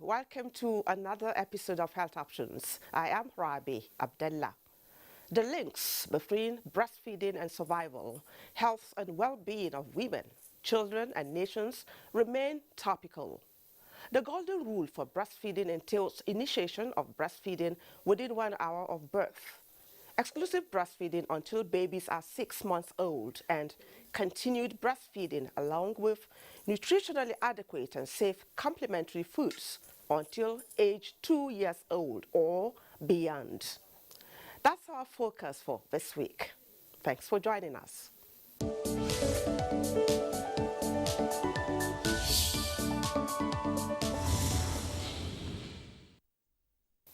welcome to another episode of Health Options. I am Rabi Abdullah. The links between breastfeeding and survival, health and well-being of women, children and nations remain topical. The golden rule for breastfeeding entails initiation of breastfeeding within 1 hour of birth, exclusive breastfeeding until babies are 6 months old, and continued breastfeeding along with nutritionally adequate and safe complementary foods until age 2 years old or beyond. That's our focus for this week. Thanks for joining us.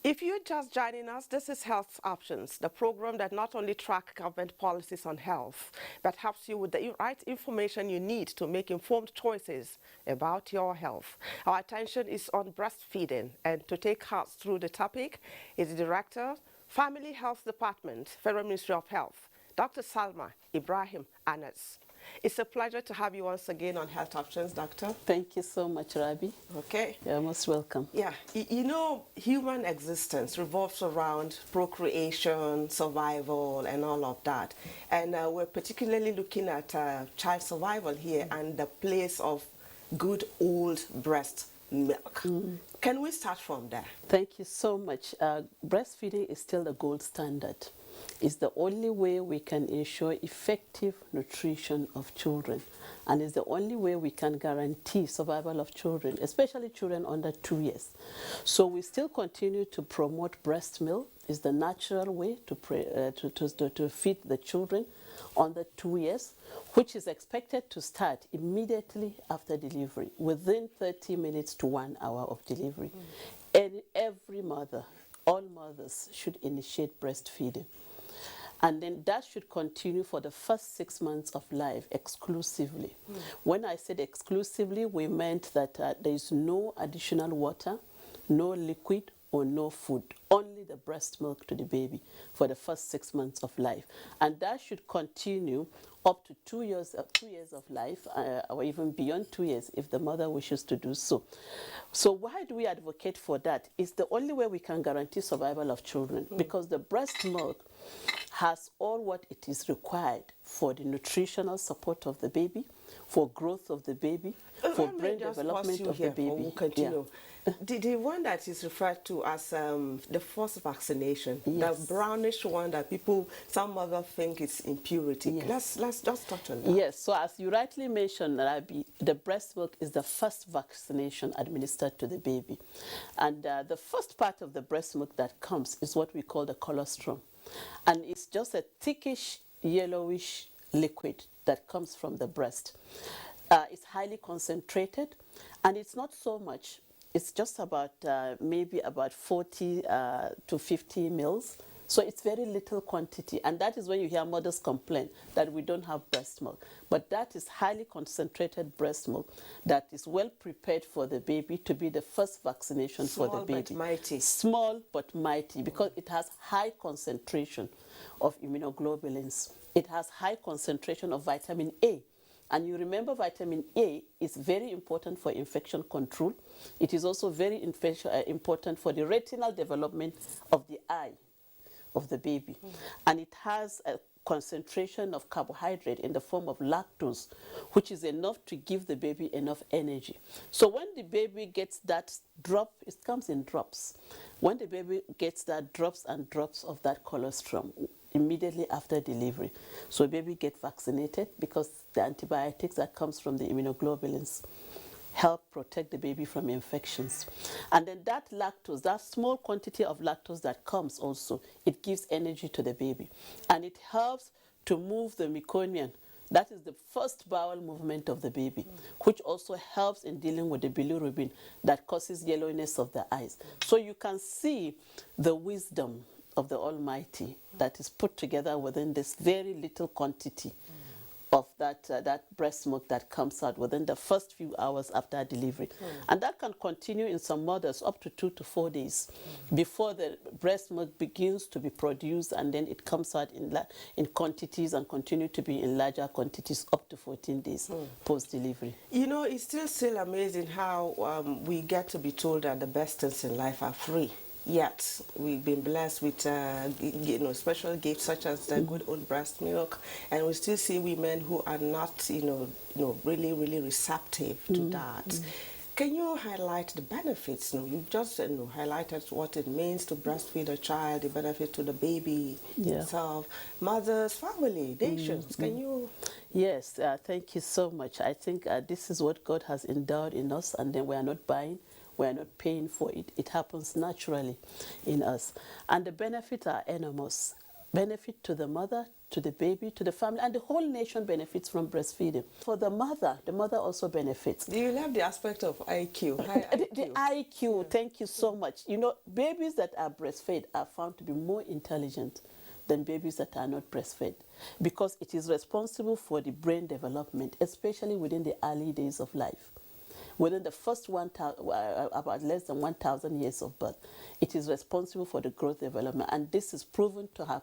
If you're just joining us, this is Health Options, the program that not only tracks government policies on health, but helps you with the right information you need to make informed choices about your health. Our attention is on breastfeeding, and to take us through the topic is the Director, Family Health Department, Federal Ministry of Health, Dr. Salma Ibrahim Anas. It's a pleasure to have you once again on Health Options, Doctor. Thank you so much, Rabi. Okay. You're most welcome. Yeah, you know, human existence revolves around procreation, survival, and all of that. And we're particularly looking at child survival here and the place of good old breast milk. Can we start from there? Thank you so much. Breastfeeding is still the gold standard. It's the only way we can ensure effective nutrition of children, and it's the only way we can guarantee survival of children, especially children under 2 years. So we still continue to promote breast milk. It's the natural way to feed the children under 2 years, which is expected to start immediately after delivery, within 30 minutes to 1 hour of delivery. And every mother, all mothers should initiate breastfeeding. And then that should continue for the first 6 months of life exclusively. When I said exclusively, we meant that there is no additional water, no liquid, or no food, only the breast milk to the baby for the first 6 months of life. And that should continue up to 2 years of life, or even beyond 2 years if the mother wishes to do so. So why do we advocate for that? It's the only way we can guarantee survival of children, because the breast milk has all what it is required for the nutritional support of the baby, for growth of the baby, for brain development of the baby. We'll continue. Yeah. The one that is referred to as the forced vaccination, yes, the brownish one that some mothers think it's impurity. Yes. Let's just touch on that. Yes, so as you rightly mentioned, Rabi, the breast milk is the first vaccination administered to the baby. And the first part of the breast milk that comes is what we call the colostrum. And it's just a thickish, yellowish liquid that comes from the breast. It's highly concentrated, and it's not so much. It's just about maybe about 40 to 50 mils. So it's very little quantity, and that is when you hear mothers complain that we don't have breast milk. But that is highly concentrated breast milk that is well prepared for the baby to be the first vaccination for the baby. Small but mighty. Small but mighty, because it has high concentration of immunoglobulins. It has high concentration of vitamin A. And you remember vitamin A is very important for infection control. It is also very important for the retinal development of the eye of the baby. And it has a concentration of carbohydrate in the form of lactose, which is enough to give the baby enough energy. So when the baby gets that drop, it comes in drops. When the baby gets that drops and drops of that colostrum immediately after delivery, so baby gets vaccinated, because the antibiotics that comes from the immunoglobulins help protect the baby from infections. And then that lactose, that small quantity of lactose that comes also, it gives energy to the baby. And it helps to move the meconium. That is the first bowel movement of the baby, which also helps in dealing with the bilirubin that causes yellowness of the eyes. So you can see the wisdom of the Almighty that is put together within this very little quantity of that breast milk that comes out within the first few hours after delivery. And that can continue in some mothers up to 2 to 4 days before the breast milk begins to be produced, and then it comes out in quantities and continue to be in larger quantities up to 14 days post-delivery. You know, it's still amazing how we get to be told that the best things in life are free. Yet we've been blessed with special gifts such as the good old breast milk, and we still see women who are not really receptive to that. Can you highlight the benefits? You've just highlighted what it means to breastfeed a child, the benefit to the baby itself, mothers, family, nations. Can you? Yes, thank you so much. I think this is what God has endowed in us, and then we are not buying. We are not paying for it. It happens naturally in us. And the benefits are enormous. Benefit to the mother, to the baby, to the family, and the whole nation benefits from breastfeeding. For the mother also benefits. Do you love the aspect of IQ, high IQ? The IQ, thank you so much. You know, babies that are breastfed are found to be more intelligent than babies that are not breastfed, because it is responsible for the brain development, especially within the early days of life. Within the first about less than 1,000 years of birth, it is responsible for the growth development. And this is proven to have,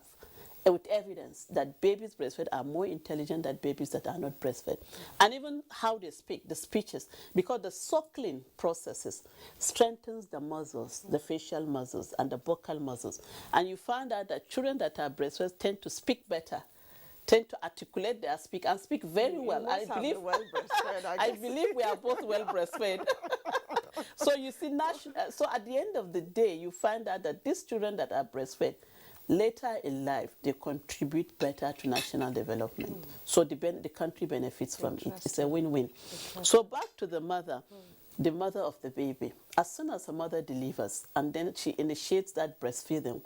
with evidence, that babies breastfed are more intelligent than babies that are not breastfed. And even how they speak, the speeches, because the suckling processes strengthens the muscles, the facial muscles and the vocal muscles. And you find out that children that are breastfed tend to speak better, tend to articulate their speak and speak very well. I believe I believe we are both well breastfed. So you see, so at the end of the day, you find out that these children that are breastfed, later in life, they contribute better to national development. So the country benefits from it. It's a win-win. So back to the mother of the baby. As soon as a mother delivers, and then she initiates that breastfeeding,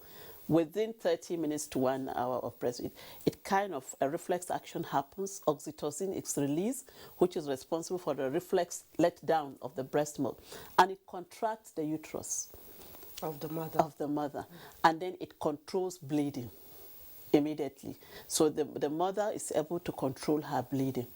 within 30 minutes to 1 hour of breastfeeding, it kind of a reflex action happens. Oxytocin is released, which is responsible for the reflex letdown of the breast milk, and it contracts the uterus of the mother. And then it controls bleeding immediately. So the mother is able to control her bleeding.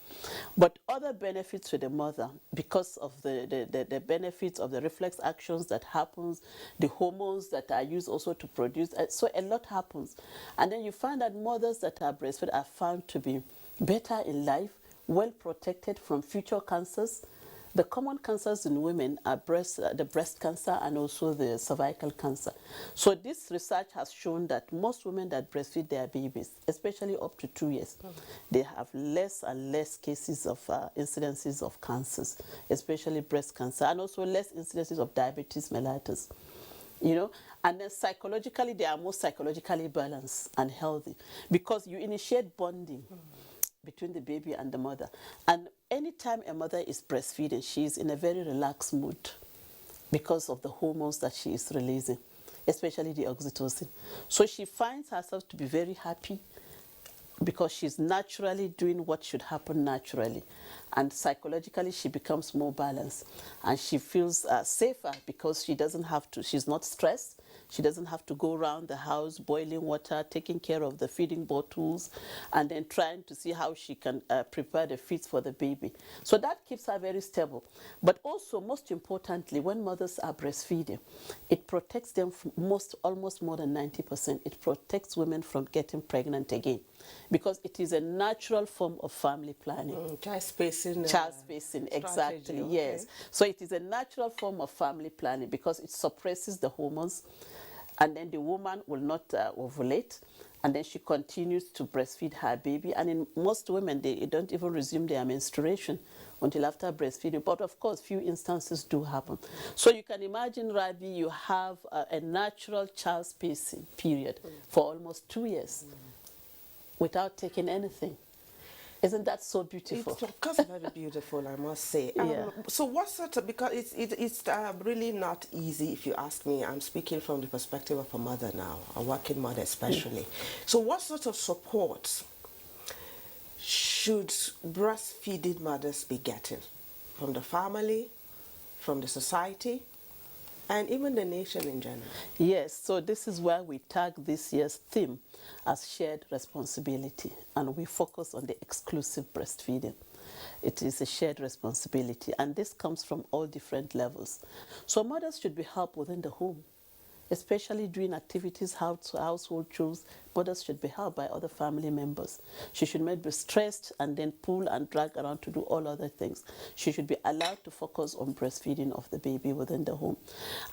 But other benefits to the mother, because of the benefits of the reflex actions that happens, the hormones that are used also to produce, so a lot happens. And then you find that mothers that are breastfed are found to be better in life, well protected from future cancers. The common cancers in women are the breast cancer and also the cervical cancer. So this research has shown that most women that breastfeed their babies, especially up to 2 years, they have less and less cases of incidences of cancers, especially breast cancer, and also less incidences of diabetes mellitus. You know, and then psychologically, they are more psychologically balanced and healthy, because you initiate bonding between the baby and the mother. And anytime a mother is breastfeeding, she is in a very relaxed mood because of the hormones that she is releasing, especially the oxytocin. So she finds herself to be very happy because she's naturally doing what should happen naturally. And psychologically, she becomes more balanced. And she feels safer because she's not stressed. She doesn't have to go around the house boiling water, taking care of the feeding bottles, and then trying to see how she can prepare the feeds for the baby. So that keeps her very stable. But also, most importantly, when mothers are breastfeeding, it protects them from almost more than 90%. It protects women from getting pregnant again, because it is a natural form of family planning. Child spacing, exactly, okay. Yes. So it is a natural form of family planning because it suppresses the hormones, and then the woman will not ovulate, and then she continues to breastfeed her baby. And in most women, they don't even resume their menstruation until after breastfeeding. But of course, few instances do happen. So you can imagine, Rabi, you have a natural child spacing period for almost 2 years without taking anything. Isn't that so beautiful? It's of course very beautiful, I must say. So what sort of, because it's really not easy, if you ask me. I'm speaking from the perspective of a mother now, a working mother especially. So what sort of support should breastfeeding mothers be getting? From the family, from the society, And even the nation in general. Yes, so this is why we tag this year's theme as shared responsibility, and we focus on the exclusive breastfeeding. It is a shared responsibility, and this comes from all different levels. So mothers should be helped within the home, especially doing activities, household chores. Mothers should be helped by other family members. She should not be stressed and then pull and drag around to do all other things. She should be allowed to focus on breastfeeding of the baby within the home.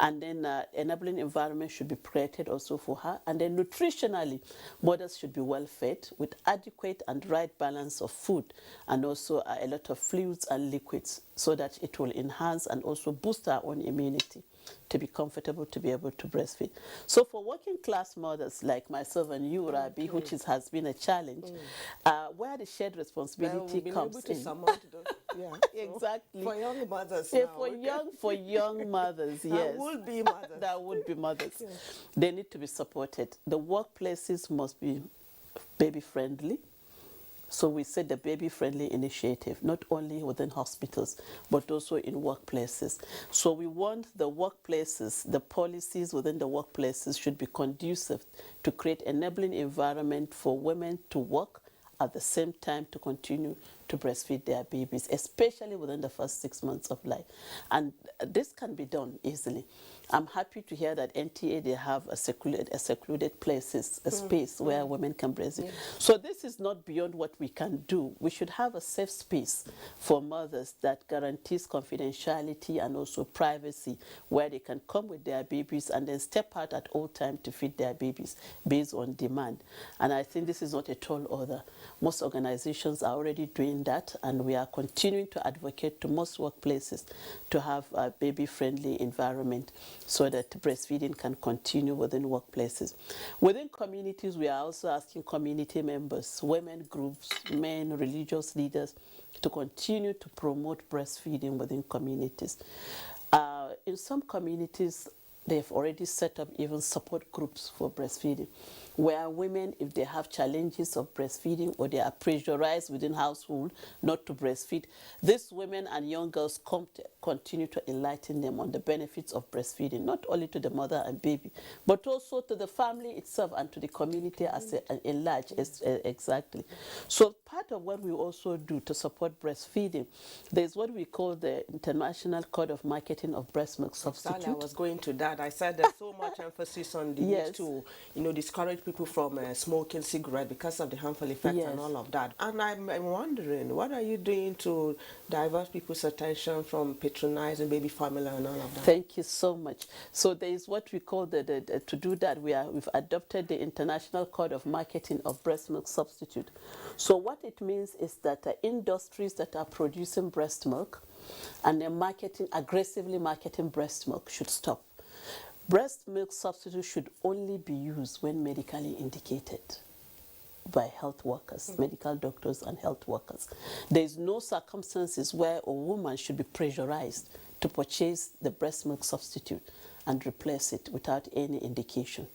And then enabling environment should be created also for her. And then nutritionally, mothers should be well fed with adequate and right balance of food, and also a lot of fluids and liquids, so that it will enhance and also boost our own immunity to be comfortable to be able to breastfeed. So for working class mothers like myself and you, Rabi, which has been a challenge, where the shared responsibility comes able to in. surmount those. Yeah, Exactly. For young mothers Yeah, now. for young mothers, yes. That would be mothers. That would be mothers. Yes. They need to be supported. The workplaces must be baby friendly. So we said the baby-friendly initiative, not only within hospitals, but also in workplaces. So we want the workplaces, the policies within the workplaces should be conducive to create enabling environment for women to work at the same time to continue to breastfeed their babies, especially within the first 6 months of life. And this can be done easily. I'm happy to hear that NTA, they have a secluded places, a space where women can breastfeed. Yes. So this is not beyond what we can do. We should have a safe space for mothers that guarantees confidentiality and also privacy, where they can come with their babies and then step out at all times to feed their babies based on demand. And I think this is not at all other. Most organizations are already doing that, and we are continuing to advocate to most workplaces to have a baby-friendly environment so that breastfeeding can continue within workplaces. Within communities, we are also asking community members, women groups, men, religious leaders, to continue to promote breastfeeding within communities. In some communities, they've already set up even support groups for breastfeeding, where women, if they have challenges of breastfeeding or they are pressurized within household not to breastfeed, these women and young girls continue to enlighten them on the benefits of breastfeeding, not only to the mother and baby, but also to the family itself and to the community as a large. Exactly. So part of what we also do to support breastfeeding, there's what we call the International Code of Marketing of Breast Milk Substitute. Exactly, I was going to that. I said there's so much emphasis on the need to, discourage people from smoking cigarette because of the harmful effect and all of that. And I'm wondering, what are you doing to divert people's attention from patronizing baby formula and all of that? Thank you so much. So there is what we call to do that, we've adopted the International Code of Marketing of Breast Milk Substitute. So what it means is that industries that are producing breast milk and they're aggressively marketing breast milk should stop. Breast milk substitute should only be used when medically indicated by health workers, medical doctors and health workers. There is no circumstances where a woman should be pressurized to purchase the breast milk substitute and replace it without any indication.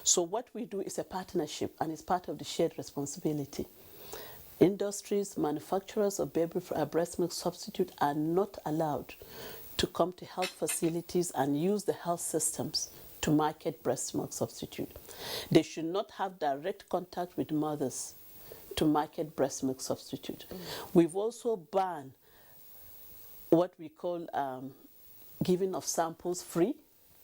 So what we do is a partnership, and it's part of the shared responsibility. Industries, manufacturers of breast milk substitute are not allowed to come to health facilities and use the health systems to market breast milk substitute. They should not have direct contact with mothers to market breast milk substitute. We've also banned what we call giving of samples free.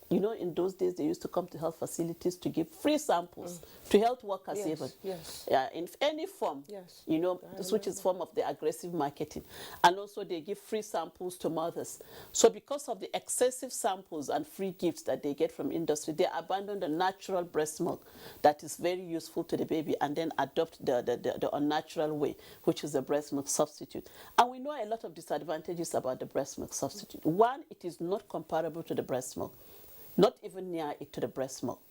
You know, in those days, they used to come to health facilities to give free samples to health workers even. Yes. In any form, Yes. Which is form of the aggressive marketing. And also they give free samples to mothers. So because of the excessive samples and free gifts that they get from industry, they abandon the natural breast milk that is very useful to the baby and then adopt the unnatural way, which is the breast milk substitute. And we know a lot of disadvantages about the breast milk substitute. One, it is not comparable to the breast milk. Not even near it to the breast milk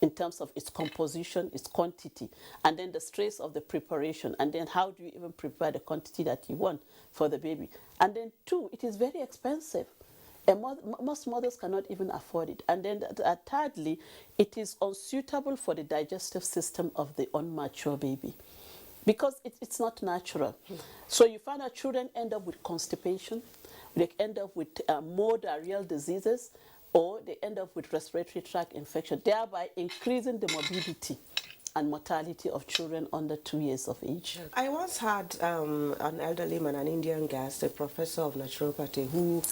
in terms of its composition, its quantity, and then the stress of the preparation, and then how do you even prepare the quantity that you want for the baby. And then two, it is very expensive. Most mothers cannot even afford it. And then thirdly, it is unsuitable for the digestive system of the unmature baby because it's not natural. So you find that children end up with constipation, they end up with more diarrheal diseases, or they end up with respiratory tract infection, thereby increasing the morbidity and mortality of children under 2 years of age. I once had an elderly man, an Indian guest, a professor of naturopathy, who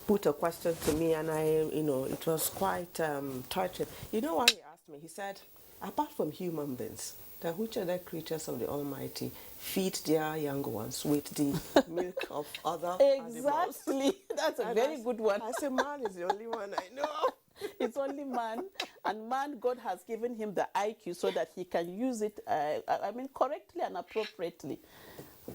put a question to me, and it was quite touching. You know what he asked me? He said, apart from human beings, that which other creatures of the Almighty feed their young ones with the milk of other animals? Exactly. That's a very good one. I said, man is the only one I know. It's only man, and man, God has given him the IQ so that he can use it, correctly and appropriately.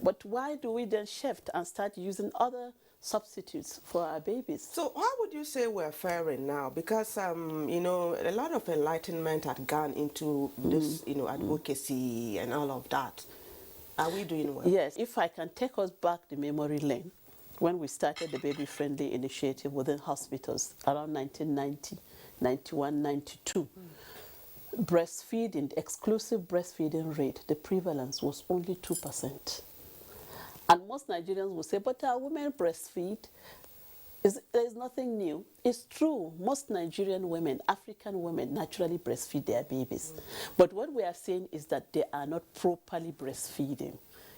But why do we then shift and start using other substitutes for our babies? So how would you say we're faring now? Because, a lot of enlightenment had gone into this, advocacy and all of that. Are we doing well? Yes, if I can take us back the memory lane, when we started the baby-friendly initiative within hospitals around 1990, 91, 92, breastfeeding, the exclusive breastfeeding rate, the prevalence was only 2%. And most Nigerians will say, but our women breastfeed. There is nothing new. It's true. Most Nigerian women, African women, naturally breastfeed their babies. But what we are saying is that they are not properly breastfeeding.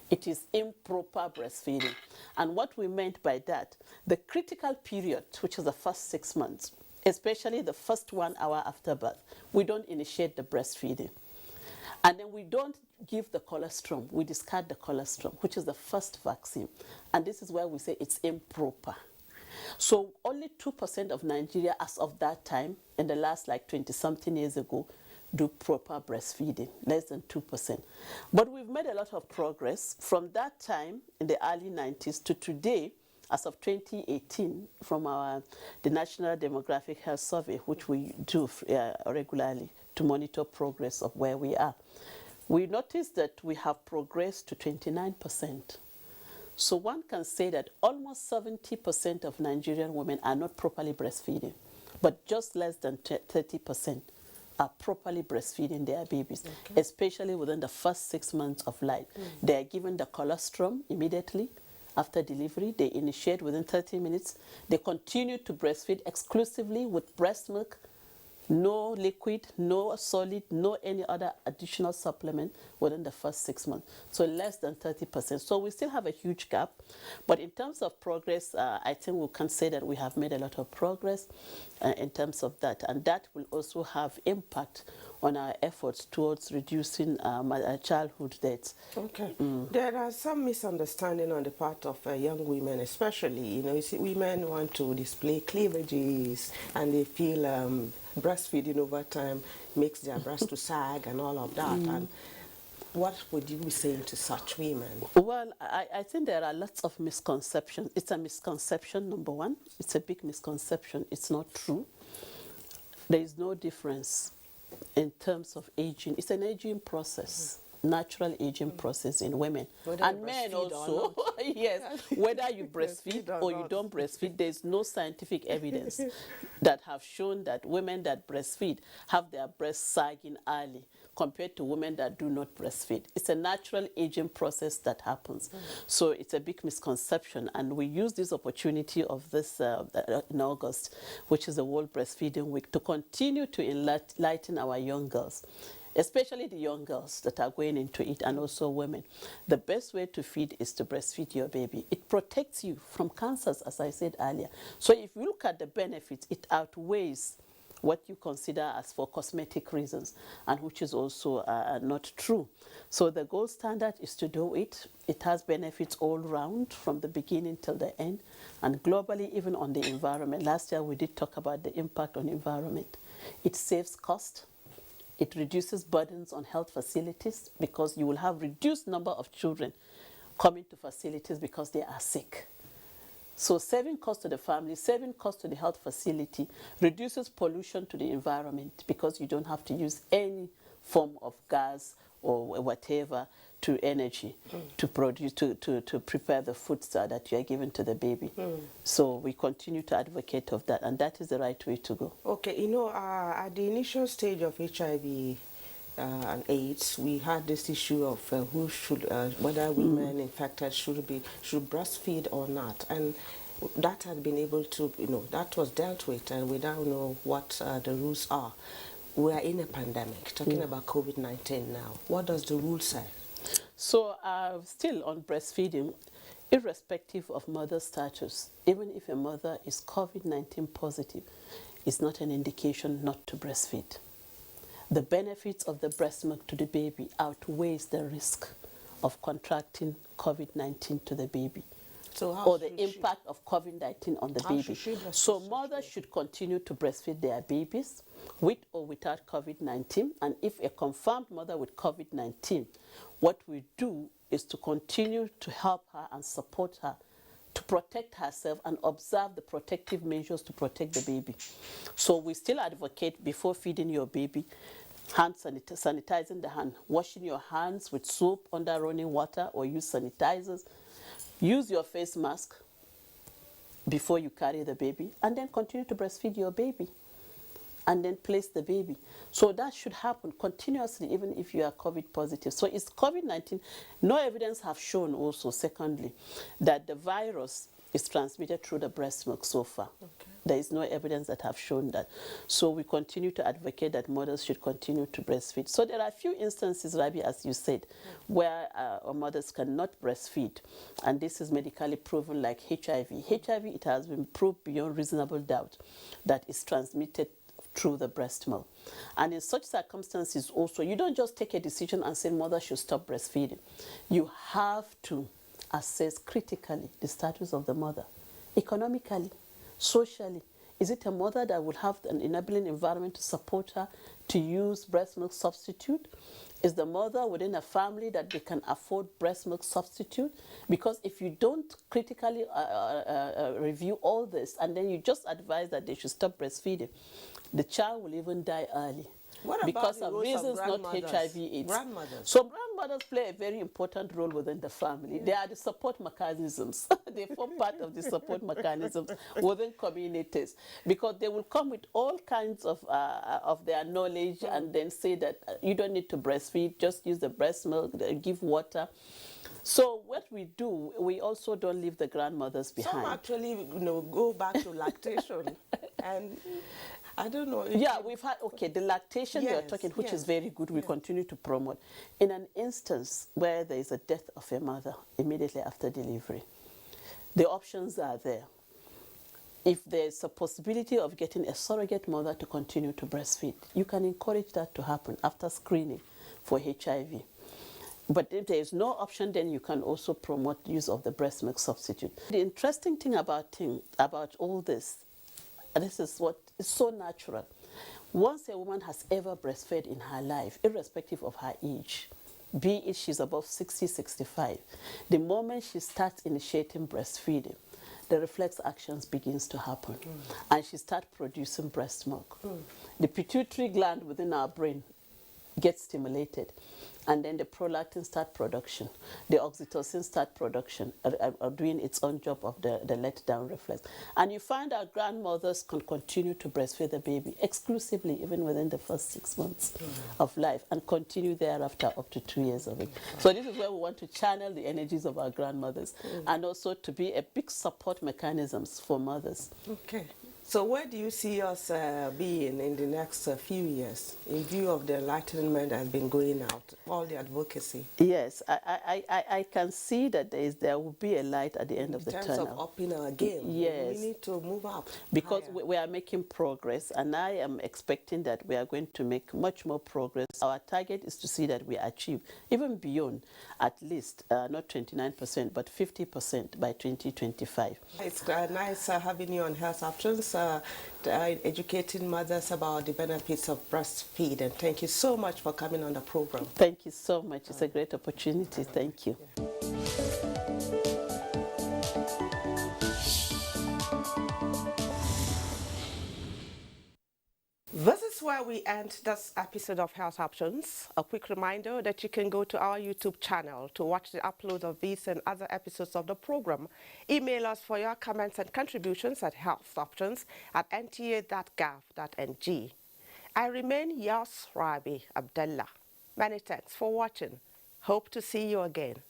It is improper breastfeeding. And what we meant by that, the critical period, which is the first 6 months, especially the first 1 hour after birth, we don't initiate the breastfeeding. And then we don't give the colostrum. We discard the colostrum, which is the first vaccine. And this is where we say it's improper. So only 2% of Nigeria, as of that time, in the last 20-something years ago, do proper breastfeeding, less than 2%. But we've made a lot of progress from that time in the early 90s to today, as of 2018, from the National Demographic Health Survey, which we do regularly to monitor progress of where we are. We noticed that we have progressed to 29%. So one can say that almost 70% of Nigerian women are not properly breastfeeding, but just less than 30% are properly breastfeeding their babies, especially within the first 6 months of life. They are given the colostrum immediately after delivery. They initiate within 30 minutes. They continue to breastfeed exclusively with breast milk, no liquid, no solid, no any other additional supplement within the first 6 months. So less than 30%. So we still have a huge gap. But in terms of progress, I think we can say that we have made a lot of progress in terms of that. And that will also have impact on our efforts towards reducing childhood deaths. Okay. There are some misunderstanding on the part of young women, especially. You see, women want to display cleavages, and they feel breastfeeding over time makes their breast to sag and all of that. And what would you be saying to such women? Well, I think there are lots of misconceptions. It's a misconception, number one. It's a big misconception. It's not true. There is no difference in terms of aging. It's an aging process. Natural aging process in women. Whether and men also. Yes, whether you breastfeed or you don't breastfeed, there's no scientific evidence that have shown that women that breastfeed have their breasts sagging early compared to women that do not breastfeed. It's a natural aging process that happens. So it's a big misconception, and we use this opportunity of this in August, which is the World Breastfeeding Week, to continue to enlighten our young girls, especially the young girls that are going into it, and also women. The best way to feed is to breastfeed your baby. It protects you from cancers, as I said earlier. So if you look at the benefits, it outweighs what you consider as for cosmetic reasons, and which is also not true. So the gold standard is to do it. It has benefits all round from the beginning till the end, and globally, even on the environment. Last year we did talk about the impact on environment. It saves cost. It reduces burdens on health facilities, because you will have reduced number of children coming to facilities because they are sick. So saving cost to the family, saving cost to the health facility, reduces pollution to the environment, because you don't have to use any form of gas or whatever to energy to produce, to prepare the foods that you are giving to the baby. So we continue to advocate of that, and that is the right way to go. Okay, at the initial stage of HIV and AIDS, we had this issue of whether women infected should breastfeed or not. And that had been able to, that was dealt with, and we now know what the rules are. We are in a pandemic, talking about COVID-19 now. What does the rule say? So still on breastfeeding, irrespective of mother status, even if a mother is COVID-19 positive, it's not an indication not to breastfeed. The benefits of the breast milk to the baby outweighs the risk of contracting COVID-19 to the baby. So or the impact of COVID-19 on the baby. So mothers should continue to breastfeed their babies with or without COVID-19. And if a confirmed mother with COVID-19, what we do is to continue to help her and support her to protect herself and observe the protective measures to protect the baby. So we still advocate before feeding your baby, sanitizing the hand, washing your hands with soap under running water or use sanitizers. Use your face mask before you carry the baby, and then continue to breastfeed your baby, and then place the baby. So that should happen continuously, even if you are COVID positive. So it's COVID-19. No evidence have shown also, secondly, that the virus is transmitted through the breast milk so far. Okay. There is no evidence that have shown that. So we continue to advocate that mothers should continue to breastfeed. So there are a few instances, Rabi, as you said, where mothers cannot breastfeed. And this is medically proven, like HIV. HIV, it has been proved beyond reasonable doubt that it's transmitted through the breast milk. And in such circumstances also, you don't just take a decision and say mother should stop breastfeeding. You have to assess critically the status of the mother, economically, socially. Is it a mother that will have an enabling environment to support her to use breast milk substitute? Is the mother within a family that they can afford breast milk substitute? Because if you don't critically review all this and then you just advise that they should stop breastfeeding, the child will even die early. What about because the of roles reasons of not HIV/AIDS. Grandmothers. So grandmothers play a very important role within the family. They are the support mechanisms. They form part of the support mechanisms within communities, because they will come with all kinds of their knowledge and then say that you don't need to breastfeed, just use the breast milk, give water. So what we do, we also don't leave the grandmothers behind. Some actually, go back to lactation, and I don't know. Yeah, we've had, the lactation you're talking, which is very good, we continue to promote. In an instance where there is a death of a mother immediately after delivery, the options are there. If there's a possibility of getting a surrogate mother to continue to breastfeed, you can encourage that to happen after screening for HIV. But if there is no option, then you can also promote use of the breast milk substitute. The interesting thing about all this, and this is what is so natural. Once a woman has ever breastfed in her life, irrespective of her age, be it she's above 60, 65, the moment she starts initiating breastfeeding, the reflex actions begins to happen. And she starts producing breast milk. The pituitary gland within our brain gets stimulated, and then the prolactin start production, the oxytocin start production, are doing its own job of the letdown reflex. And you find our grandmothers can continue to breastfeed the baby exclusively, even within the first 6 months of life, and continue thereafter up to 2 years of age. So this is where we want to channel the energies of our grandmothers, and also to be a big support mechanisms for mothers. Okay. So where do you see us being in the next few years, in view of the enlightenment that has been going out, all the advocacy? Yes, I can see that there will be a light at the end of the tunnel. In terms of upping our game, yes, we need to move up. Because we are making progress, and I am expecting that we are going to make much more progress. Our target is to see that we achieve, even beyond, at least, not 29%, but 50% by 2025. It's nice having you on Health Options, educating mothers about the benefits of breastfeeding. Thank you so much for coming on the program. Thank you so much. It's a great opportunity. Thank you. This is where we end this episode of Health Options. A quick reminder that you can go to our YouTube channel to watch the upload of these and other episodes of the program. Email us for your comments and contributions at healthoptions@nta.gov.ng. I remain yours, Rabi Abdullah. Many thanks for watching. Hope to see you again.